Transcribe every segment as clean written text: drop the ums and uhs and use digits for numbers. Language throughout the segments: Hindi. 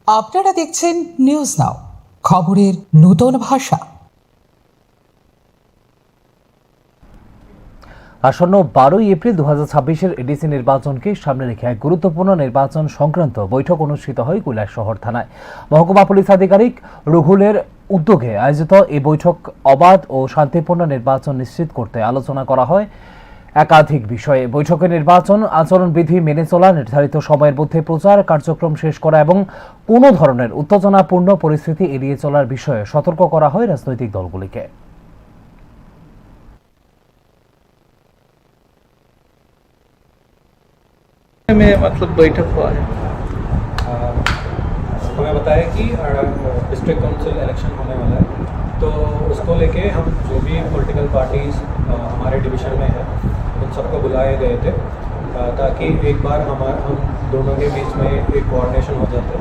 আপনারা দেখছেন নিউজ নাও, খবরের নতুন ভাষা। আসন্ন 12 এপ্রিল 2026-এর এডিসি নির্বাচনকে সামনে রেখে এক গুরুত্বপূর্ণ নির্বাচন সংক্রান্ত বৈঠক অনুষ্ঠিত হয় কৈলাসহর থানায়। মহকুমা পুলিশ আধিকারিক রুহুলের উদ্যোগে আয়োজিত এই বৈঠক অবাধ ও শান্তিপূর্ণ নির্বাচন নিশ্চিত করতে আলোচনা করা হয় একাধিক বিষয়ে। বৈঠকে নির্বাচন আচরণবিধি মেনে চলা, নির্ধারিত সময়ের মধ্যে প্রচার কার্যক্রম শেষ করা এবং কোনো ধরনের উত্তেজনাপূর্ণ পরিস্থিতি এড়িয়ে চলার বিষয়ে সতর্ক করা হয় রাজনৈতিক দলগুলিকে। में मतलब बैठक हुआ है। हमें बताया कि डिस्ट्रिक्ट काउंसिल इलेक्शन होने वाला है, तो उसको लेके हम जो भी पॉलिटिकल पार्टीज हमारे डिवीज़न में है उन सबको बुलाए गए थे, ताकि एक बार हम दोनों के बीच में एक कोऑर्डिनेशन हो जाते।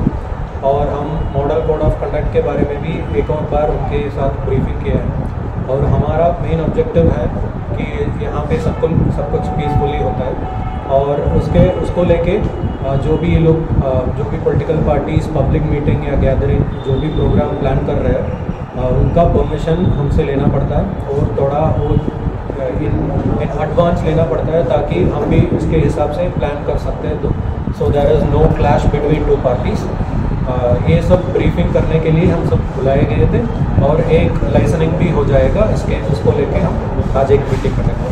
और हम मॉडल कोड ऑफ कंडक्ट के बारे में भी एक और बार उनके साथ ब्रीफिंग किया है। और हमारा मेन ऑब्जेक्टिव है कि यहाँ पे सब कुछ पीसफुली होता है। और उसको लेके जो भी ये लोग जो भी पॉलिटिकल पार्टीज पब्लिक मीटिंग या गैदरिंग जो भी प्रोग्राम प्लान कर रहे हैं, उनका परमिशन हमसे लेना पड़ता है और थोड़ा वो इन एडवांस लेना पड़ता है, ताकि हम भी इसके हिसाब से प्लान कर सकते हैं। तो so there is no clash between two parties. ये सब ब्रीफिंग करने के लिए हम सब बुलाए गए थे और एक लाइसनिंग भी हो जाएगा इसको लेके हम आज एक मीटिंग करेंगे।